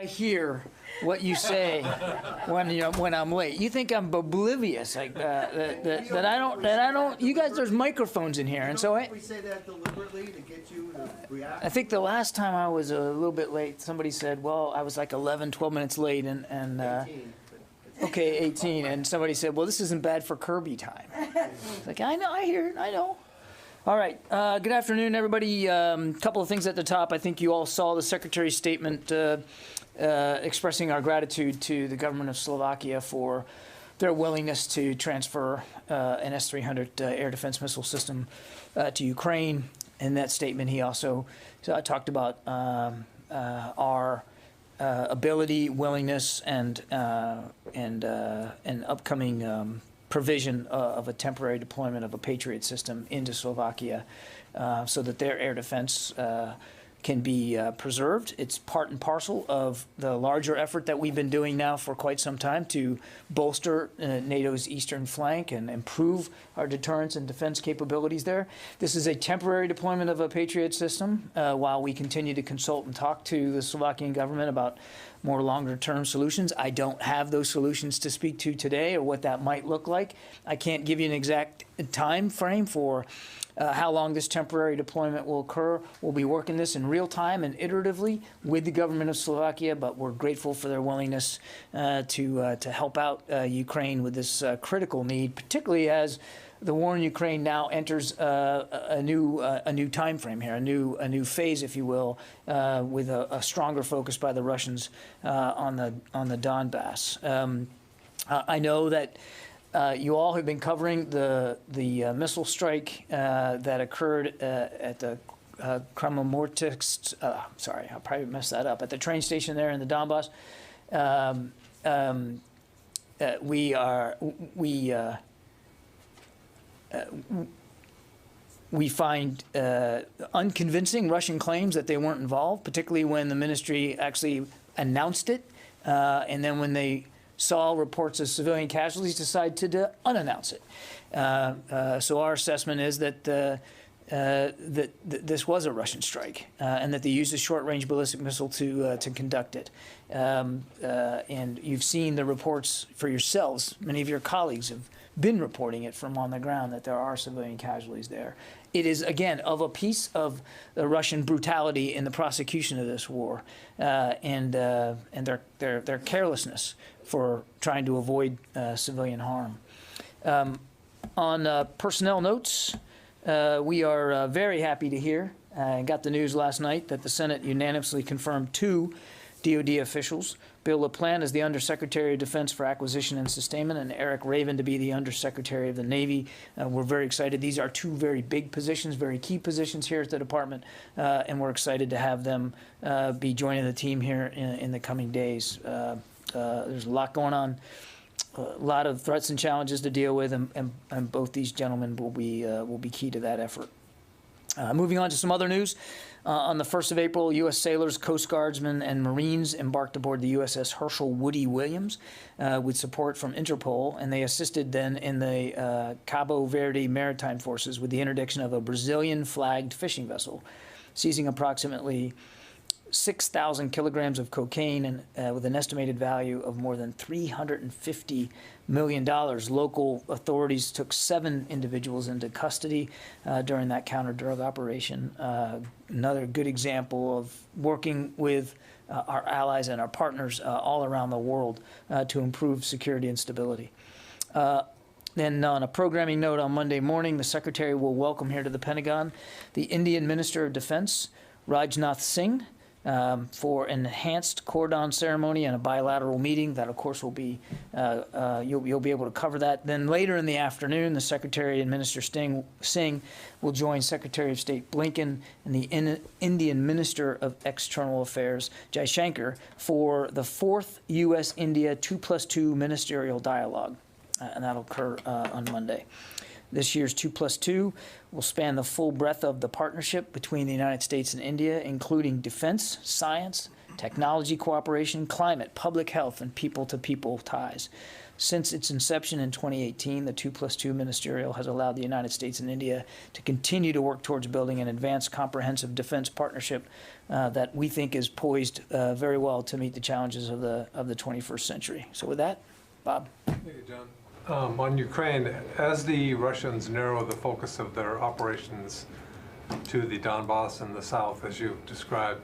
I hear what you say when I'm late. You think I'm oblivious, like that I don't. You guys, there's microphones in here, and so we say that deliberately to get you to react. I think the last time I was a little bit late, somebody said, "Well, I was like 11, 12 minutes late," and 18, okay, 18, and somebody said, "Well, this isn't bad for Kirby time." It's like, I know, I hear it, I know. All right, good afternoon, everybody. Couple of things at the top. I think you all saw the Secretary's statement expressing our gratitude to the government of Slovakia for their willingness to transfer an S-300 air defense missile system to Ukraine. In that statement, he also talked about our ability, willingness, and upcoming provision of a temporary deployment of a Patriot system into Slovakia so that their air defense can be preserved. It's part and parcel of the larger effort that we've been doing now for quite some time to bolster NATO's eastern flank and improve our deterrence and defense capabilities there. This is a temporary deployment of a Patriot system while we continue to consult and talk to the Slovakian government about more longer-term solutions. I don't have those solutions to speak to today or what that might look like. I can't give you an exact time frame for how long this temporary deployment will occur. We'll be working this in real time and iteratively with the government of Slovakia, but we're grateful for their willingness to help out Ukraine with this critical need, particularly as the war in Ukraine now enters a new time frame here, a new phase, if you will, with a stronger focus by the Russians on the Donbass. I know that you all have been covering the missile strike that occurred at the Kramatorsk. Sorry, I'll probably mess that up. At the train station there in the Donbass. We find unconvincing Russian claims that they weren't involved, particularly when the ministry actually announced it, and then when they saw reports of civilian casualties, decided to unannounce it. So our assessment is that that this was a Russian strike, and that they used a short-range ballistic missile to conduct it. And you've seen the reports for yourselves. Many of your colleagues have been reporting it from on the ground that there are civilian casualties there. It is, again, of a piece of the Russian brutality in the prosecution of this war, and their carelessness for trying to avoid civilian harm. On personnel notes, we are very happy to hear, got the news last night that the Senate unanimously confirmed 2 DOD officials, Bill LaPlante as the Undersecretary of Defense for Acquisition and Sustainment, and Eric Raven to be the Undersecretary of the Navy. We're very excited. These are 2 very big positions, very key positions here at the department, and we're excited to have them be joining the team here in the coming days. There's a lot going on, a lot of threats and challenges to deal with, and both these gentlemen will be key to that effort. Moving on to some other news. On the 1st of April, U.S. sailors, Coast Guardsmen, and Marines embarked aboard the USS Herschel Woody Williams with support from Interpol, and they assisted then in the Cabo Verde Maritime Forces with the interdiction of a Brazilian-flagged fishing vessel, seizing approximately 6,000 kilograms of cocaine and with an estimated value of more than $350 million. Local authorities took 7 individuals into custody during that counter-drug operation. Another good example of working with our allies and our partners all around the world to improve security and stability. Then on a programming note, on Monday morning, the Secretary will welcome here to the Pentagon the Indian Minister of Defense, Rajnath Singh, for an enhanced cordon ceremony and a bilateral meeting. That, of course, will be, you'll be able to cover that. Then later in the afternoon, the Secretary and Minister Singh will join Secretary of State Blinken and the Indian Minister of External Affairs, Jaishankar, for the 4th U.S.-India 2+2 ministerial dialogue, and that'll occur on Monday. This year's 2+2 will span the full breadth of the partnership between the United States and India, including defense, science, technology cooperation, climate, public health, and people-to-people ties. Since its inception in 2018, the 2+2 ministerial has allowed the United States and India to continue to work towards building an advanced comprehensive defense partnership that we think is poised very well to meet the challenges of the 21st century. So with that, Bob. Thank you, John. On Ukraine, as the Russians narrow the focus of their operations to the Donbass and the south, as you described,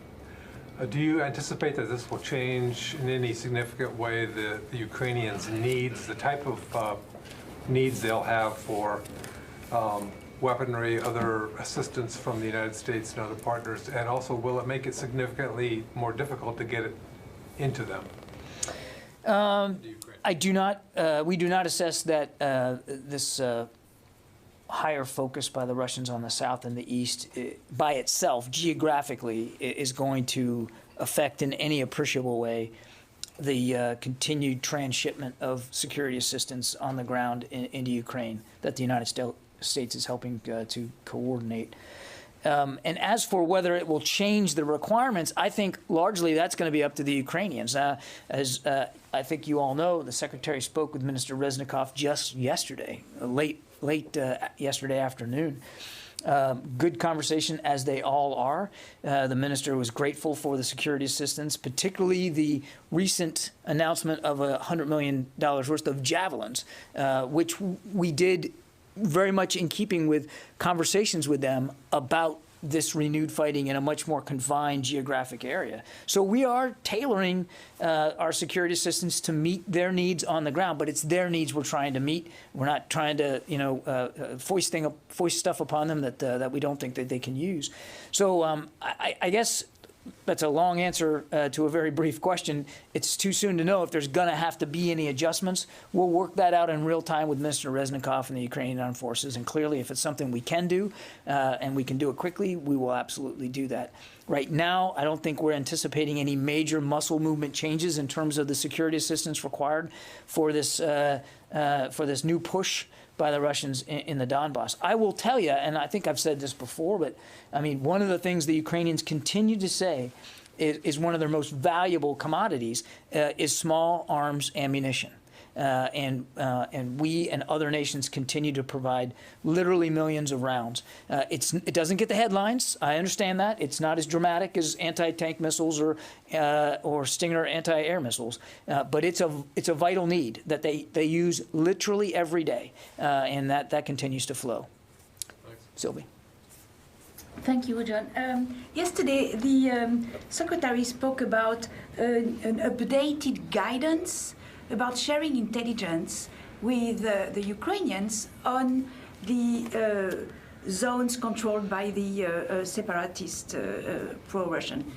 do you anticipate that this will change in any significant way the Ukrainians' needs, the type of needs they'll have for weaponry, other assistance from the United States and other partners, and also will it make it significantly more difficult to get it into them? I do not. We do not assess that this higher focus by the Russians on the south and the east by itself, geographically, is going to affect in any appreciable way the continued transshipment of security assistance on the ground into Ukraine that the United States is helping to coordinate. And as for whether it will change the requirements, I think largely that's going to be up to the Ukrainians. As I think you all know, the Secretary spoke with Minister Reznikov just yesterday, late yesterday afternoon. Good conversation, as they all are. The minister was grateful for the security assistance, particularly the recent announcement of $100 million worth of javelins, which we did very much in keeping with conversations with them about this renewed fighting in a much more confined geographic area. So we are tailoring our security assistance to meet their needs on the ground, but it's their needs we're trying to meet. We're not trying to, foist stuff upon them that we don't think that they can use. So I guess that's a long answer to a very brief question. It's too soon to know if there's going to have to be any adjustments. We'll work that out in real time with Mr. Reznikov and the Ukrainian Armed Forces. And clearly, if it's something we can do and we can do it quickly, we will absolutely do that. Right now, I don't think we're anticipating any major muscle movement changes in terms of the security assistance required for this new push by the Russians in the Donbass. I will tell you, and I think I've said this before, but I mean, one of the things the Ukrainians continue to say is one of their most valuable commodities is small arms ammunition. And we and other nations continue to provide literally millions of rounds. It doesn't get the headlines. I understand that. It's not as dramatic as anti-tank missiles or Stinger anti-air missiles, but it's a vital need that they use literally every day, and that continues to flow. Thanks. Sylvie. Thank you, John. Yesterday, the Secretary spoke about an updated guidance about sharing intelligence with the Ukrainians on the zones controlled by the separatist pro-Russian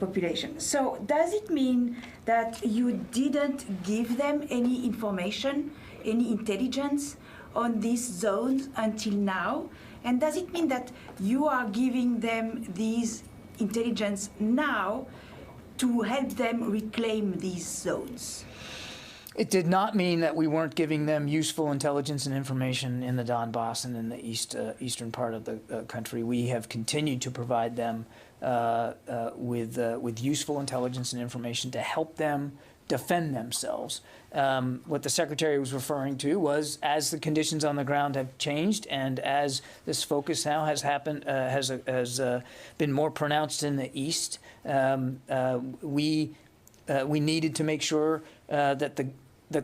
population. So does it mean that you didn't give them any information, any intelligence on these zones until now? And does it mean that you are giving them these intelligence now to help them reclaim these zones? It did not mean that we weren't giving them useful intelligence and information in the Donbass and in the eastern part of the country. We have continued to provide them with useful intelligence and information to help them defend themselves. What the Secretary was referring to was, as the conditions on the ground have changed and as this focus now has been more pronounced in the east, we needed to make sure that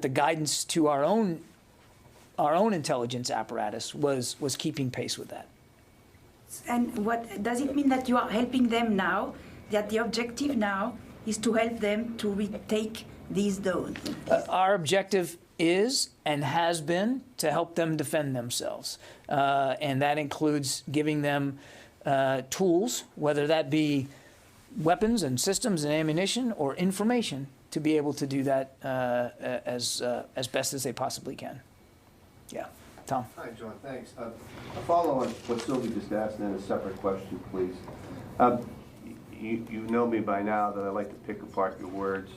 the guidance to our own intelligence apparatus was keeping pace with that. And what does it mean that you are helping them now? That the objective now is to help them to retake these zones? Our objective is and has been to help them defend themselves, and that includes giving them tools, whether that be weapons and systems and ammunition or information, to be able to do that as best as they possibly can. Yeah, Tom. Hi, John, thanks. A follow on what Sylvie just asked, and then a separate question, please. You know me by now that I like to pick apart your words.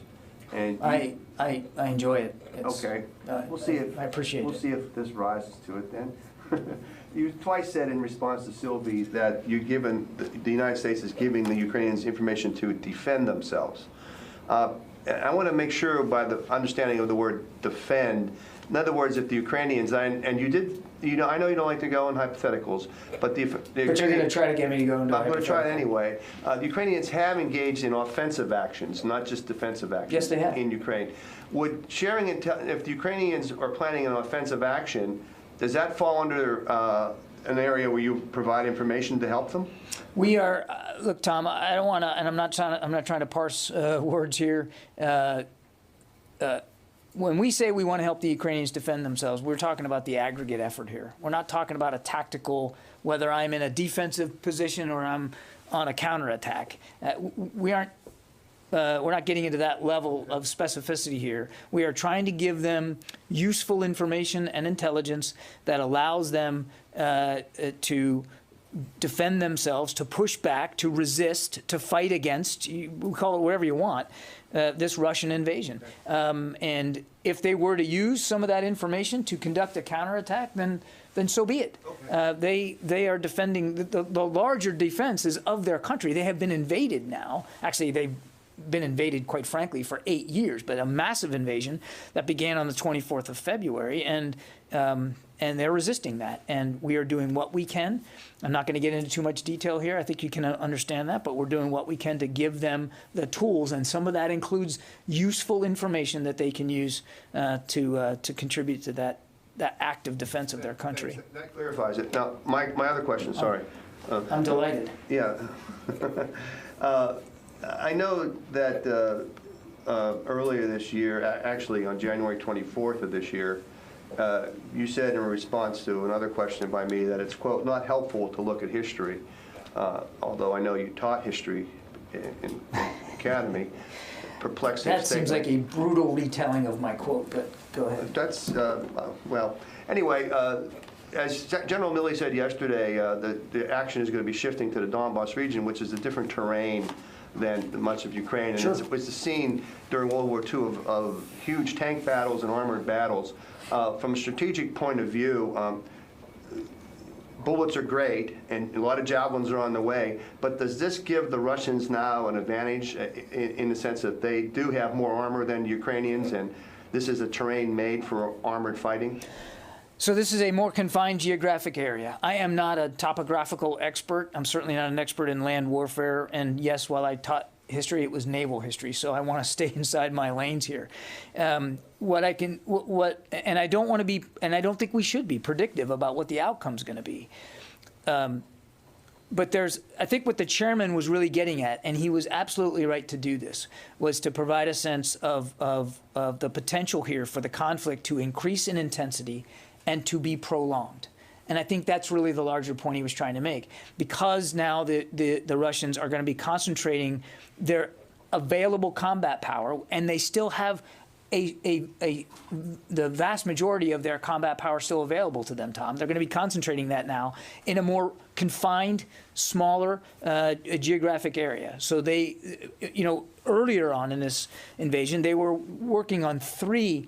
And I enjoy it. Okay. We'll see if I appreciate it. We'll see if this rises to it then. You twice said in response to Sylvie that you've given, the United States is giving the Ukrainians information to defend themselves. I want to make sure by the understanding of the word defend, in other words, if the Ukrainians, and you did, I know you don't like to go in hypotheticals, but But you're going to try to get me to go into I'm going to try it hypothetical. anyway. The Ukrainians have engaged in offensive actions, not just defensive actions. Yes, they have. In Ukraine. Would sharing, if the Ukrainians are planning an offensive action, does that fall under an area where you provide information to help them? We are, look, Tom, I don't want to, and I'm not trying to parse words here. When we say we want to help the Ukrainians defend themselves, we're talking about the aggregate effort here. We're not talking about a tactical, whether I'm in a defensive position or I'm on a counterattack. We're not getting into that level of specificity here. We are trying to give them useful information and intelligence that allows them to defend themselves, to push back, to resist, to fight against, you call it whatever you want, this Russian invasion. And if they were to use some of that information to conduct a counterattack, then so be it. Okay. They are defending, the larger defense is of their country. They have been invaded now. Actually, they've been invaded, quite frankly, for 8 years, but a massive invasion that began on the 24th of February, and they're resisting that. And we are doing what we can. I'm not going to get into too much detail here. I think you can understand that, but we're doing what we can to give them the tools, and some of that includes useful information that they can use to contribute to that active defense of their country. That clarifies it. Now, my other question, sorry. I'm delighted. Yeah. I know that earlier this year, actually on January 24th of this year, you said in response to another question by me that it's, quote, not helpful to look at history, although I know you taught history in academy. Perplexing That statement. seems like a brutal retelling of my quote, but go ahead. That's, well, anyway, as General Milley said yesterday, the action is going to be shifting to the Donbas region, which is a different terrain than much of Ukraine. And Sure. It was the scene during World War II of huge tank battles and armored battles. From a strategic point of view, bullets are great, and a lot of javelins are on the way, but does this give the Russians now an advantage in the sense that they do have more armor than the Ukrainians, and this is a terrain made for armored fighting? So this is a more confined geographic area. I am not a topographical expert. I'm certainly not an expert in land warfare. And yes, while I taught history, it was naval history. So I want to stay inside my lanes here. And I don't want to be, and I don't think we should be predictive about what the outcome's going to be. But I think what the chairman was really getting at, and he was absolutely right to do this, was to provide a sense of the potential here for the conflict to increase in intensity and to be prolonged. And I think that's really the larger point he was trying to make. Because now the Russians are going to be concentrating their available combat power, and they still have the vast majority of their combat power still available to them, Tom. They're going to be concentrating that now in a more confined, smaller geographic area. So they, earlier on in this invasion, they were working on 3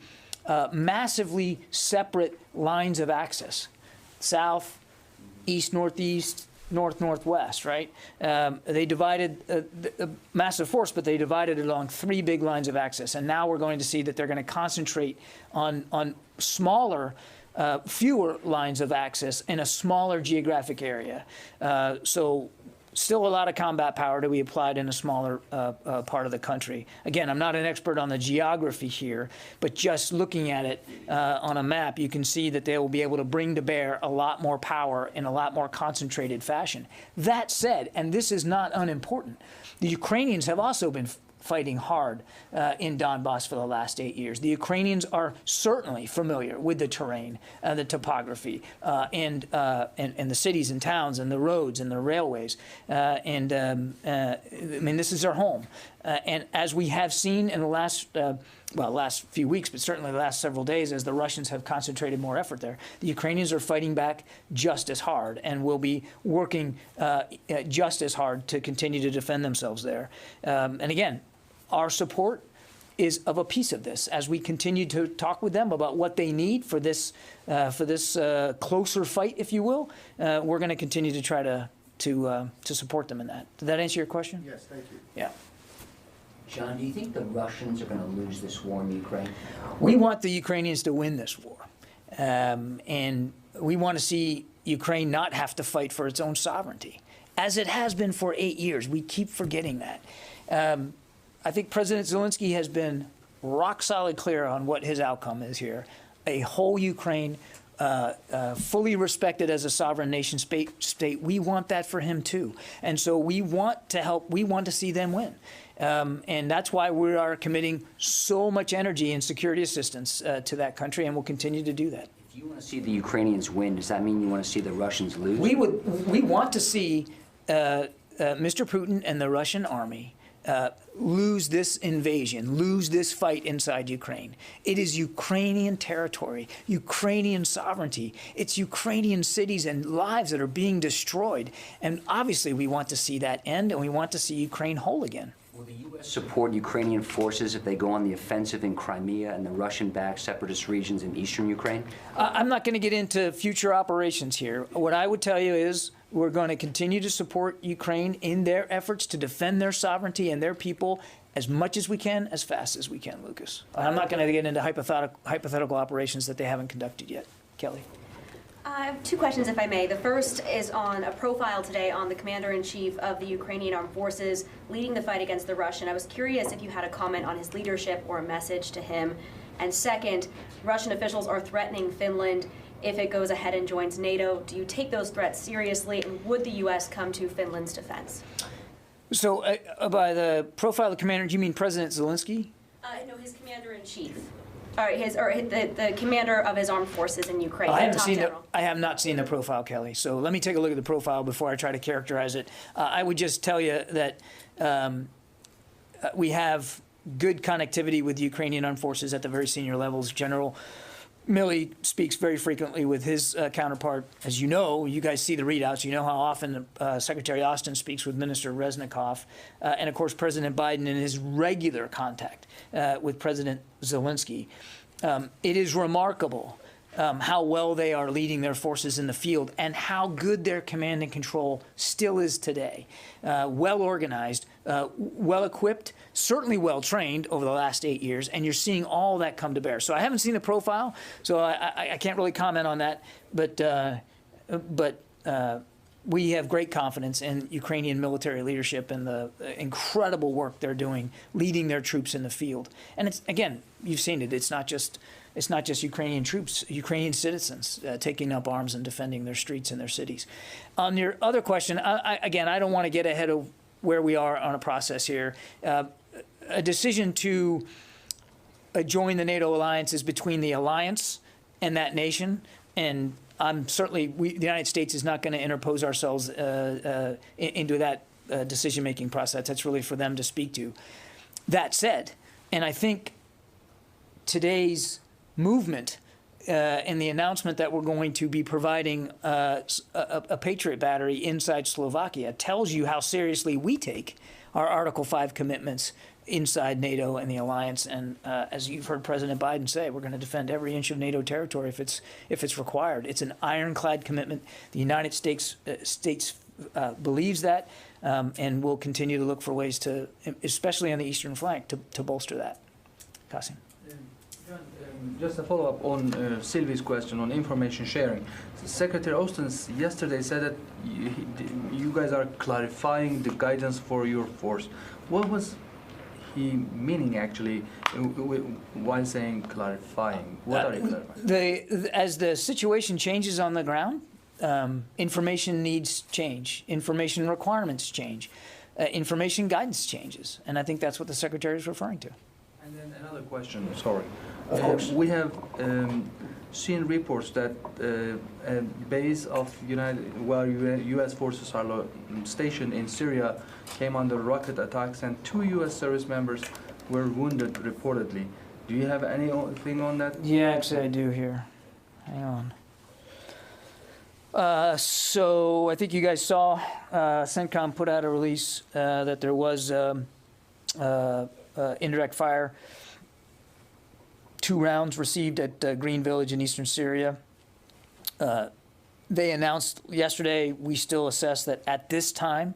massively separate lines of access: south, east, northeast, north, northwest, right? They divided a massive force, but they divided it along 3 big lines of access. And now we're going to see that they're going to concentrate on smaller, fewer lines of access in a smaller geographic area. So still a lot of combat power to be applied in a smaller part of the country. Again, I'm not an expert on the geography here, but just looking at it on a map, you can see that they will be able to bring to bear a lot more power in a lot more concentrated fashion. That said, and this is not unimportant, the Ukrainians have also been fighting hard in Donbas for the last 8 years. The Ukrainians are certainly familiar with the terrain, the topography, and the cities and towns and the roads and the railways. I mean, this is their home. And as we have seen in the last few weeks, but certainly the last several days, as the Russians have concentrated more effort there, the Ukrainians are fighting back just as hard and will be working just as hard to continue to defend themselves there. And again, our support is of a piece of this. As we continue to talk with them about what they need for this closer fight, if you will, we're going to continue to try to support them in that. Did that answer your question? Yes, thank you. Yeah. John, do you think the Russians are going to lose this war in Ukraine? We want the Ukrainians to win this war. And we want to see Ukraine not have to fight for its own sovereignty, as it has been for 8 years. We keep forgetting that. I think President Zelensky has been rock solid clear on what his outcome is here. A whole Ukraine fully respected as a sovereign nation state. We want that for him too. And so we want to help, we want to see them win. And that's why we are committing so much energy and security assistance to that country, and we'll continue to do that. If you want to see the Ukrainians win, does that mean you want to see the Russians lose? We want to see Mr. Putin and the Russian army lose this invasion, lose this fight inside Ukraine. It is Ukrainian territory, Ukrainian sovereignty. It's Ukrainian cities and lives that are being destroyed. And obviously we want to see that end, and we want to see Ukraine whole again. Will the U.S. support Ukrainian forces if they go on the offensive in Crimea and the Russian-backed separatist regions in eastern Ukraine? I'm not going to get into future operations here. What I would tell you is we're going to continue to support Ukraine in their efforts to defend their sovereignty and their people as much as we can, as fast as we can, Lucas. I'm not going to get into hypothetical operations that they haven't conducted yet. Kelly. I have two questions, if I may. The first is on a profile today on the Commander-in-Chief of the Ukrainian Armed Forces leading the fight against the Russian. I was curious if you had a comment on his leadership or a message to him. And second, Russian officials are threatening Finland if it goes ahead and joins NATO. Do you take those threats seriously, and would the U.S. come to Finland's defense? So by the profile of the commander, do you mean President Zelensky? No, his Commander-in-Chief. The commander of his armed forces in Ukraine. I have not seen the profile, Kelly. So let me take a look at the profile before I try to characterize it. I would just tell you that we have good connectivity with the Ukrainian armed forces at the very senior levels. General Milley speaks very frequently with his counterpart. As you know, you guys see the readouts. You know how often Secretary Austin speaks with Minister Reznikov. And, of course, President Biden in his regular contact with President Zelensky. It is remarkable how well they are leading their forces in the field and how good their command and control still is today. Well organized, well equipped, certainly well trained over the last 8 years, and you're seeing all that come to bear. So I haven't seen the profile, so I can't really comment on that, but we have great confidence in Ukrainian military leadership and the incredible work they're doing, leading their troops in the field. And it's, again, you've seen it. It's not just Ukrainian troops, Ukrainian citizens taking up arms and defending their streets and their cities. On your other question, again, I don't want to get ahead of where we are on a process here. A decision to join the NATO alliance is between the alliance and that nation, and I'm certainly, the United States is not going to interpose ourselves into that decision-making process. That's really for them to speak to. That said, and I think today's movement and the announcement that we're going to be providing a Patriot battery inside Slovakia tells you how seriously we take our Article 5 commitments inside NATO and the alliance. And as you've heard President Biden say, we're going to defend every inch of NATO territory if it's required. It's an ironclad commitment. The United States believes that, and will continue to look for ways to, especially on the eastern flank, to bolster that. Qasim. Just a follow-up on Sylvie's question on information sharing. Secretary Austin yesterday said that you guys are clarifying the guidance for your force. What was he meaning actually while saying clarifying? What are you clarifying? As the situation changes on the ground, information needs change. Information requirements change. Information guidance changes. And I think that's what the Secretary is referring to. And then another question, sorry. Of course. We have seen reports that a base of U.S. forces are stationed in Syria came under rocket attacks, and 2 U.S. service members were wounded reportedly. Do you have anything on that? Yeah, actually I do here. Hang on. So I think you guys saw CENTCOM put out a release that there was indirect fire. 2 rounds received at Green Village in eastern Syria. They announced yesterday, we still assess that at this time,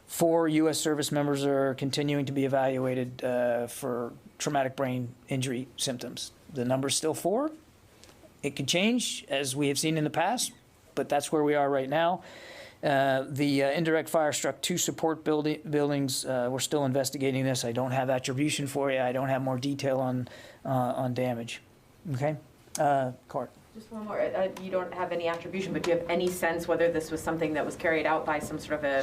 4 U.S. service members are continuing to be evaluated for traumatic brain injury symptoms. The number's still 4. It could change, as we have seen in the past, but that's where we are right now. The indirect fire struck 2 support buildings. We're still investigating this. I don't have attribution for you. I don't have more detail on damage. Okay? Court. Just one more. You don't have any attribution, but do you have any sense whether this was something that was carried out by some sort of a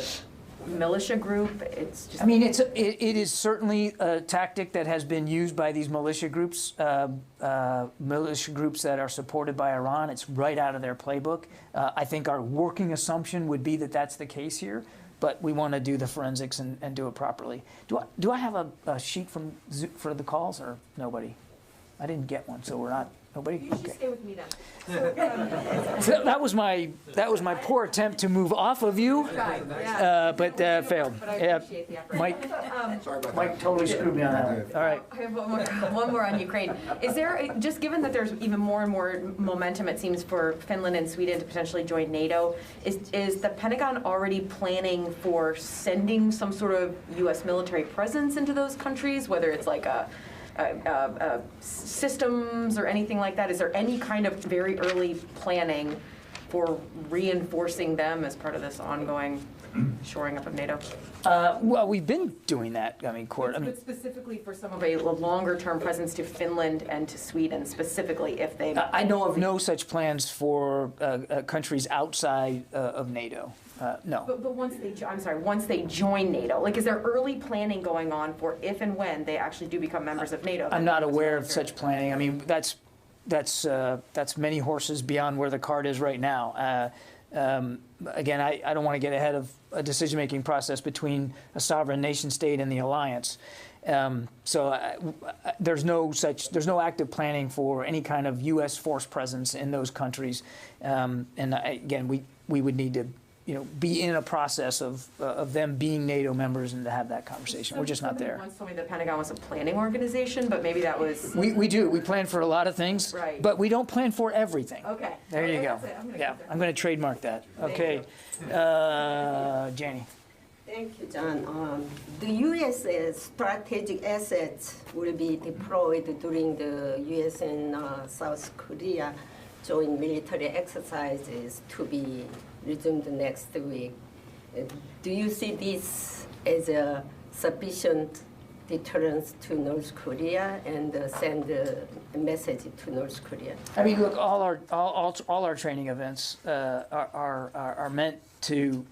militia group? It's just. I mean, it is certainly a tactic that has been used by these militia groups that are supported by Iran. It's right out of their playbook. I think our working assumption would be that that's the case here, but we want to do the forensics and do it properly. Do I have a sheet for the calls or nobody? I didn't get one, so we're not. Nobody? You should Okay. stay with me then. So that was my poor attempt to move off of you, but failed. But I Yeah, appreciate the effort. Mike totally screwed me on that one. All right. I have one more on Ukraine. Is there, just given that there's even more and more momentum, it seems, for Finland and Sweden to potentially join NATO, is the Pentagon already planning for sending some sort of U.S. military presence into those countries, whether it's like systems or anything like that? Is there any kind of very early planning for reinforcing them as part of this ongoing shoring up of NATO? Well, we've been doing that. I mean, Court. I mean, But specifically for some of a longer-term presence to Finland and to Sweden, specifically if they. I know of no such plans for countries outside of NATO. No. But once they join NATO, like, is there early planning going on for if and when they actually do become members of NATO? I'm not aware of such planning. I mean, that's many horses beyond where the cart is right now. Again, I don't want to get ahead of a decision-making process between a sovereign nation-state and the alliance. There's no active planning for any kind of U.S. force presence in those countries. Again, we would need to, be in a process of them being NATO members and to have that conversation. We're just not there. Once told me the Pentagon was a planning organization, but maybe that was. We do. We plan for a lot of things, Right. But we don't plan for everything. Okay. There you Okay, go. that's it. Yeah, I'm going to trademark that. Okay. Janie. Thank you, John. The U.S. strategic assets will be deployed during the U.S. and South Korea joint military exercises to be resumed next week. Do you see this as a sufficient deterrence to North Korea and send a message to North Korea? I mean, look, all our training events are meant to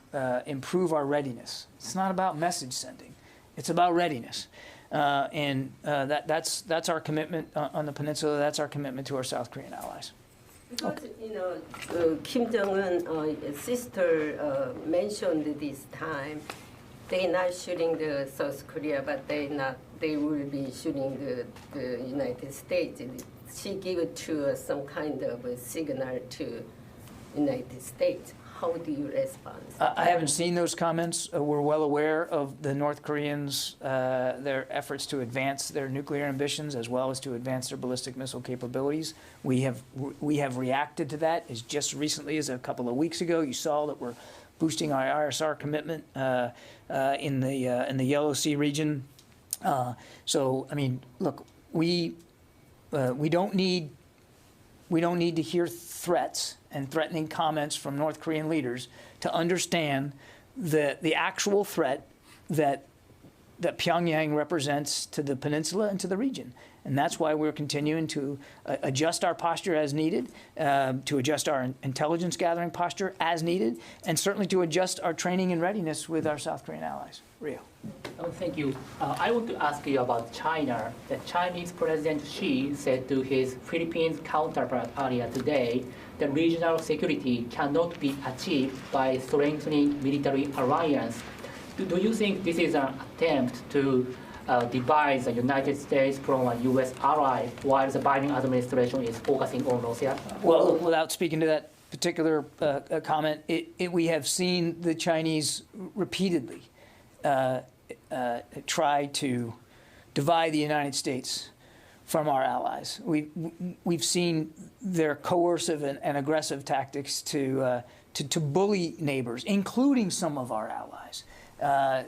improve our readiness. It's not about message sending; it's about readiness, that's our commitment on the peninsula. That's our commitment to our South Korean allies. Because Kim Jong-un's sister mentioned this time, they're not shooting the South Korea, but they will be shooting the United States. She gave it to some kind of a signal to United States. How do you respond? I haven't seen those comments. We're well aware of the North Koreans, their efforts to advance their nuclear ambitions as well as to advance their ballistic missile capabilities. We have reacted to that as just recently as a couple of weeks ago. You saw that we're boosting our ISR commitment in the Yellow Sea region. So, I mean, look, we don't need to hear threats and threatening comments from North Korean leaders to understand the actual threat that Pyongyang represents to the peninsula and to the region. And that's why we're continuing to adjust our posture as needed, to adjust our intelligence gathering posture as needed, and certainly to adjust our training and readiness with our South Korean allies. Rio. Thank you. I want to ask you about China. The Chinese President Xi said to his Philippines counterpart earlier today that regional security cannot be achieved by strengthening military alliance. Do you think this is an attempt to divide the United States from a U.S. ally while the Biden administration is focusing on Russia? Well, without speaking to that particular comment, we have seen the Chinese repeatedly try to divide the United States from our allies. We've seen their coercive and aggressive tactics to bully neighbors, including some of our allies,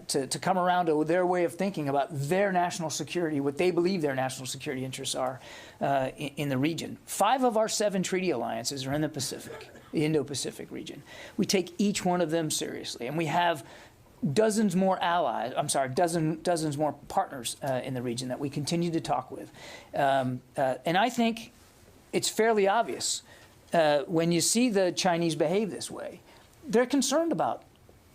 to come around to their way of thinking about their national security, what they believe their national security interests are in the region. 5 of our 7 treaty alliances are in the Pacific, the Indo-Pacific region. We take each one of them seriously, and we have dozens more allies, dozens more partners in the region that we continue to talk with. And I think it's fairly obvious when you see the Chinese behave this way, they're concerned about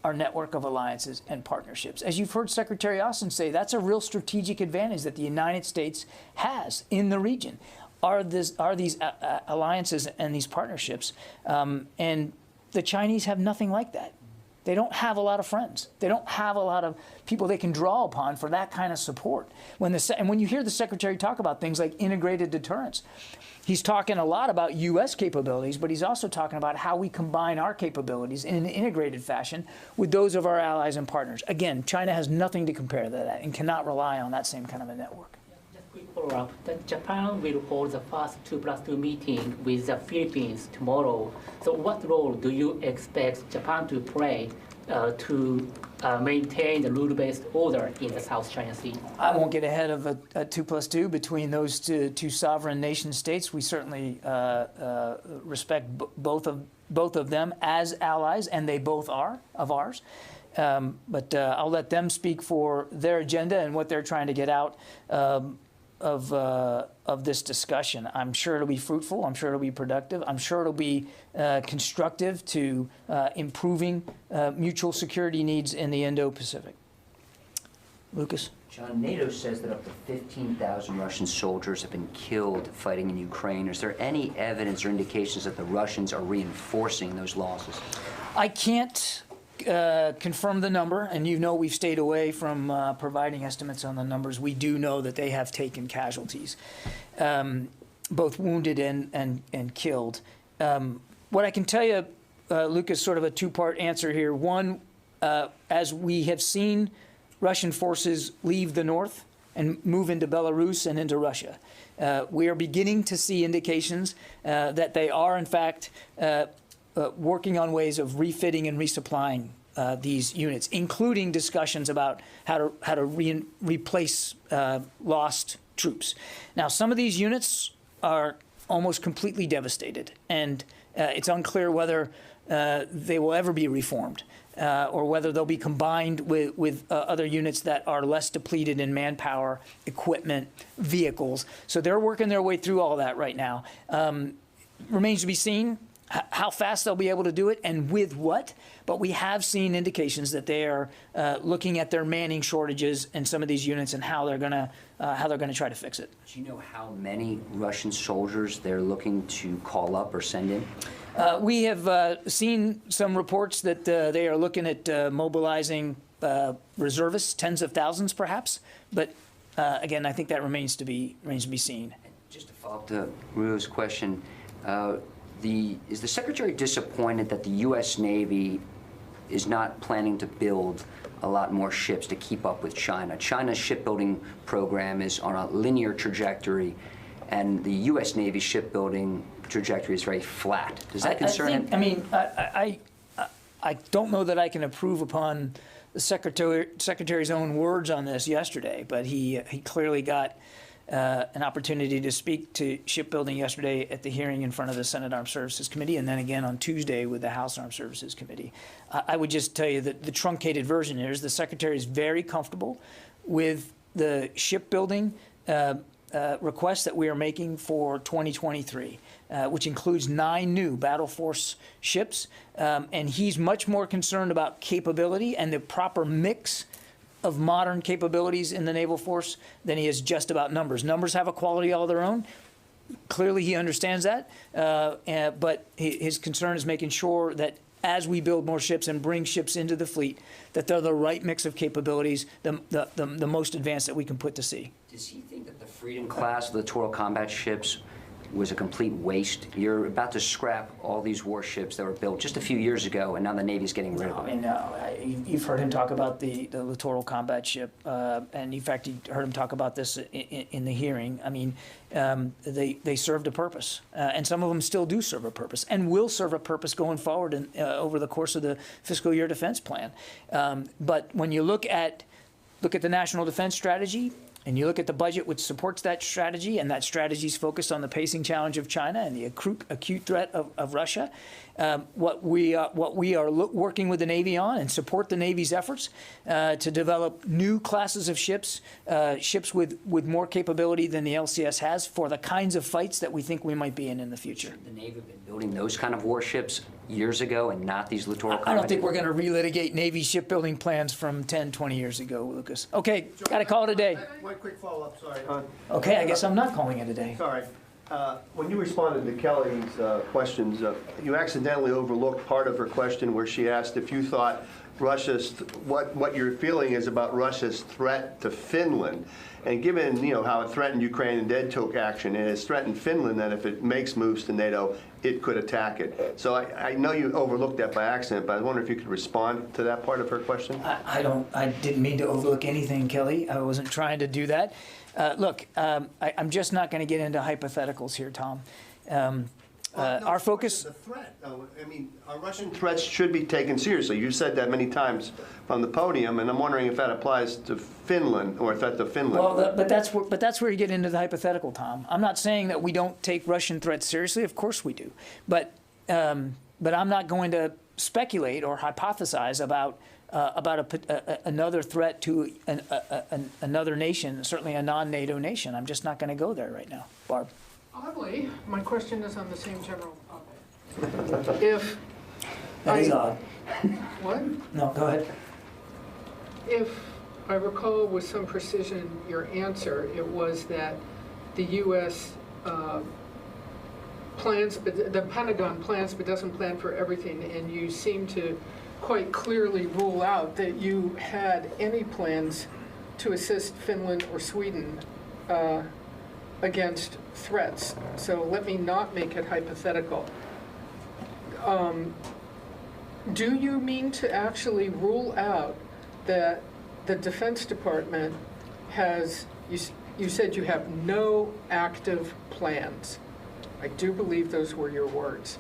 our network of alliances and partnerships. As you've heard Secretary Austin say, that's a real strategic advantage that the United States has in the region, are these alliances and these partnerships. And the Chinese have nothing like that. They don't have a lot of friends. They don't have a lot of people they can draw upon for that kind of support. And when you hear the Secretary talk about things like integrated deterrence, he's talking a lot about U.S. capabilities, but he's also talking about how we combine our capabilities in an integrated fashion with those of our allies and partners. Again, China has nothing to compare to that and cannot rely on that same kind of a network. Just quick follow-up. Japan will hold the first 2+2 meeting with the Philippines tomorrow. So what role do you expect Japan to play to maintain the rule-based order in the South China Sea? I won't get ahead of a 2+2 between those two sovereign nation states. We certainly respect both of them as allies, and they both are of ours. But I'll let them speak for their agenda and what they're trying to get out of this discussion. I'm sure it'll be fruitful. I'm sure it'll be productive. I'm sure it'll be constructive to improving mutual security needs in the Indo-Pacific. Lucas? John, NATO says that up to 15,000 Russian soldiers have been killed fighting in Ukraine. Is there any evidence or indications that the Russians are reinforcing those losses? I can't confirm the number, and you know we've stayed away from providing estimates on the numbers. We do know that they have taken casualties, both wounded and killed. What I can tell you, Lucas, sort of a two-part answer here. One, as we have seen Russian forces leave the north and move into Belarus and into Russia, we are beginning to see indications that they are, in fact, working on ways of refitting and resupplying these units, including discussions about how to replace lost troops. Now, some of these units are almost completely devastated, and it's unclear whether they will ever be reformed or whether they'll be combined with other units that are less depleted in manpower, equipment, vehicles. So they're working their way through all that right now. Remains to be seen how fast they'll be able to do it and with what, but we have seen indications that they are looking at their manning shortages in some of these units and how they're going to try to fix it. Do you know how many Russian soldiers they're looking to call up or send in? We have seen some reports that they are looking at mobilizing reservists, tens of thousands perhaps, but again, I think that remains to be seen. And just to follow up to Ruo's question, is the Secretary disappointed that the U.S. Navy is not planning to build a lot more ships to keep up with China? China's shipbuilding program is on a linear trajectory, and the U.S. Navy shipbuilding trajectory is very flat. Does that concern him? I don't know that I can approve upon the Secretary's own words on this yesterday, but he clearly got an opportunity to speak to shipbuilding yesterday at the hearing in front of the Senate Armed Services Committee, and then again on Tuesday with the House Armed Services Committee. I would just tell you that the truncated version here is the Secretary is very comfortable with the shipbuilding requests that we are making for 2023, which includes 9 new Battle Force ships, and he's much more concerned about capability and the proper mix of modern capabilities in the naval force than he is just about numbers. Numbers have a quality all their own. Clearly he understands that, but his concern is making sure that as we build more ships and bring ships into the fleet, that they're the right mix of capabilities, the most advanced that we can put to sea. Does he think that the Freedom class littoral combat ships was a complete waste? You're about to scrap all these warships that were built just a few years ago, and now the Navy's getting rid of them. You've heard him talk about the littoral combat ship, and in fact, you heard him talk about this in the hearing. I mean, they served a purpose, and some of them still do serve a purpose, and will serve a purpose going forward over the course of the fiscal year defense plan. But when you look at the National Defense Strategy, and you look at the budget which supports that strategy, and that strategy is focused on the pacing challenge of China and the acute threat of Russia, what we are working with the Navy on and support the Navy's efforts to develop new classes of ships, ships with more capability than the LCS has for the kinds of fights that we think we might be in the future. The Navy have been building those kind of warships years ago and not these littoral combat. I don't think we're going to relitigate Navy shipbuilding plans from 10, 20 years ago, Lucas. Okay, got to call it a day. One quick follow-up, sorry. Okay, I guess I'm not calling it a day. Sorry. When you responded to Kelly's questions, you accidentally overlooked part of her question where she asked if you thought what your feeling is about Russia's threat to Finland. And given, how it threatened Ukraine and then took action, and it's threatened Finland that if it makes moves to NATO, it could attack it. So I know you overlooked that by accident, but I wonder if you could respond to that part of her question. I didn't mean to overlook anything, Kelly. I wasn't trying to do that. Look, I'm just not going to get into hypotheticals here, Tom. Our focus. The threat, though. I mean, our Russian threats should be taken seriously. You've said that many times from the podium, and I'm wondering if that applies to Finland or a threat to Finland. Well, but that's where you get into the hypothetical, Tom. I'm not saying that we don't take Russian threats seriously. Of course we do. But I'm not going to speculate or hypothesize about another threat to another nation, certainly a non-NATO nation. I'm just not going to go there right now. Barb. Oddly, my question is on the same general topic. That is odd. What? No, go ahead. If I recall with some precision your answer, it was that the U.S. Plans, but the Pentagon plans but doesn't plan for everything, and you seem to quite clearly rule out that you had any plans to assist Finland or Sweden against threats. So let me not make it hypothetical. Do you mean to actually rule out that the Defense Department has, you said you have no active plans. I do believe those were your words.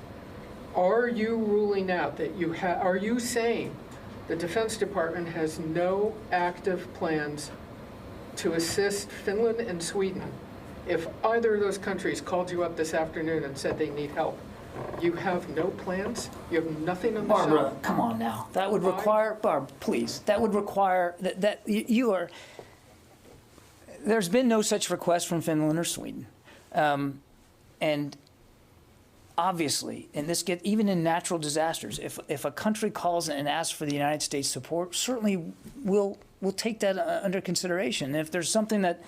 Are you ruling out that are you saying the Defense Department has no active plans to assist Finland and Sweden? If either of those countries called you up this afternoon and said they need help, you have no plans? You have nothing on the shelf? Barbara, come on now. That would require, Barb, please, that would require that you are, there's been no such request from Finland or Sweden. And obviously, and this gets, even in natural disasters, if a country calls and asks for the United States support, certainly we'll take that under consideration. And if there's something that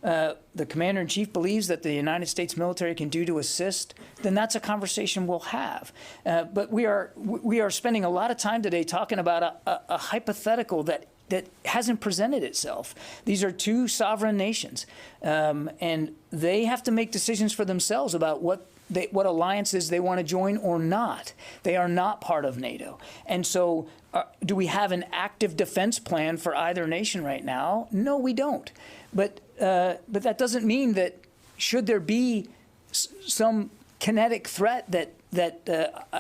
the Commander-in-Chief believes that the United States military can do to assist, then that's a conversation we'll have. But we are spending a lot of time today talking about a hypothetical that hasn't presented itself. These are two sovereign nations, and they have to make decisions for themselves about what alliances they want to join or not. They are not part of NATO. And so do we have an active defense plan for either nation right now? No, we don't. But that doesn't mean that should there be some kinetic threat that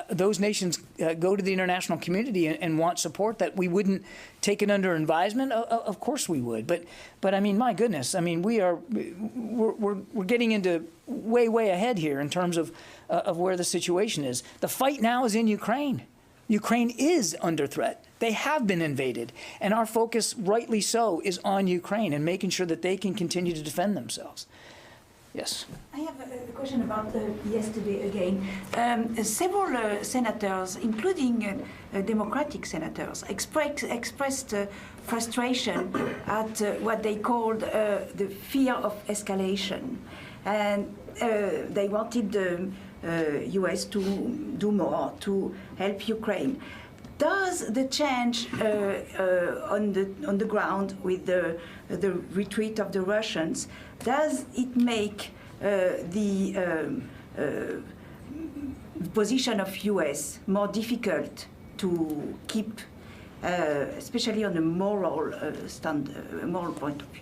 those nations go to the international community and want support, that we wouldn't take it under advisement. Of course we would. But I mean, my goodness, I mean, we're getting into way ahead here in terms of where the situation is. The fight now is in Ukraine. Ukraine is under threat. They have been invaded, and our focus, rightly so, is on Ukraine and making sure that they can continue to defend themselves. Yes. I have a question about yesterday again. Several senators, including Democratic senators, expressed frustration at what they called the fear of escalation. And they wanted the U.S. to do more to help Ukraine. Does the change on the ground with the retreat of the Russians, does it make the position of U.S. more difficult to keep, especially on a moral moral point of view?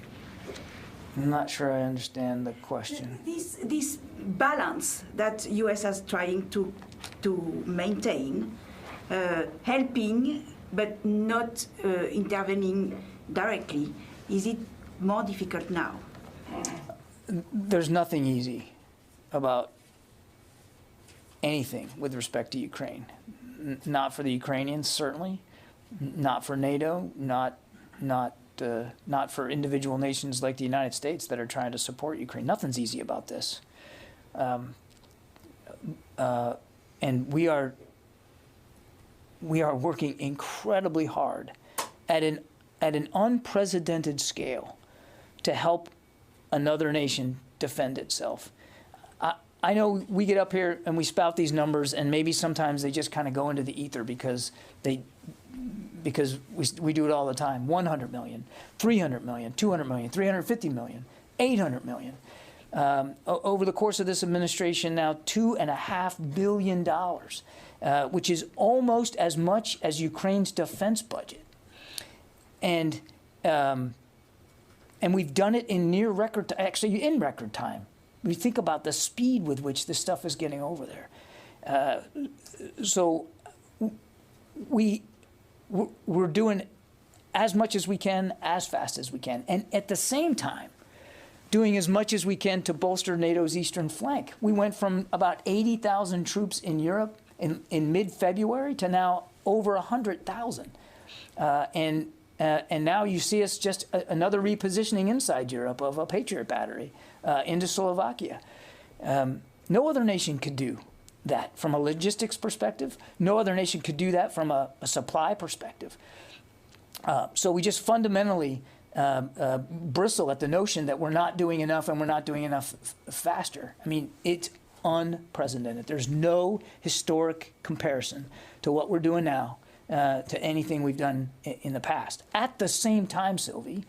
I'm not sure I understand the question. This balance that U.S. is trying to maintain, helping but not intervening directly, is it more difficult now? There's nothing easy about anything with respect to Ukraine. Not for the Ukrainians, certainly. Not for NATO. Not for individual nations like the United States that are trying to support Ukraine. Nothing's easy about this. And we are working incredibly hard at an unprecedented scale to help another nation defend itself. I know we get up here and we spout these numbers, and maybe sometimes they just kind of go into the ether because we do it all the time. 100 million, 300 million, 200 million, 350 million, 800 million. Over the course of this administration now, $2.5 billion, which is almost as much as Ukraine's defense budget. And we've done it in near record, actually in record time. We think about the speed with which this stuff is getting over there. So we're doing as much as we can, as fast as we can, and at the same time, doing as much as we can to bolster NATO's eastern flank. We went from about 80,000 troops in Europe in mid-February to now over 100,000. And now you see us just another repositioning inside Europe of a Patriot battery into Slovakia. No other nation could do that from a logistics perspective. No other nation could do that from a supply perspective. So we just fundamentally bristle at the notion that we're not doing enough and we're not doing enough faster. I mean, it's unprecedented. There's no historic comparison to what we're doing now to anything we've done in the past. At the same time, Sylvie,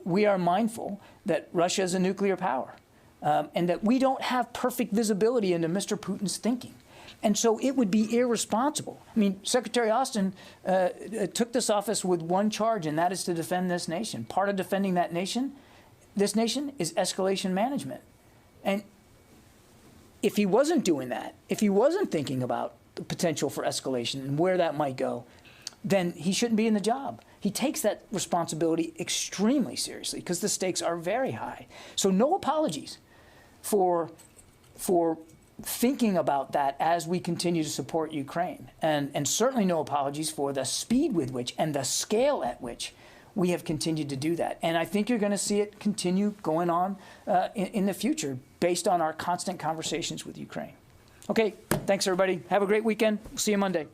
we are mindful that Russia is a nuclear power and that we don't have perfect visibility into Mr. Putin's thinking. And so it would be irresponsible. I mean, Secretary Austin took this office with one charge, and that is to defend this nation. Part of defending that nation, this nation, is escalation management. And if he wasn't doing that, if he wasn't thinking about the potential for escalation and where that might go, then he shouldn't be in the job. He takes that responsibility extremely seriously because the stakes are very high. So no apologies for thinking about that as we continue to support Ukraine. And certainly no apologies for the speed with which and the scale at which we have continued to do that. And I think you're going to see it continue going on in the future based on our constant conversations with Ukraine. Okay, thanks everybody. Have a great weekend. See you Monday.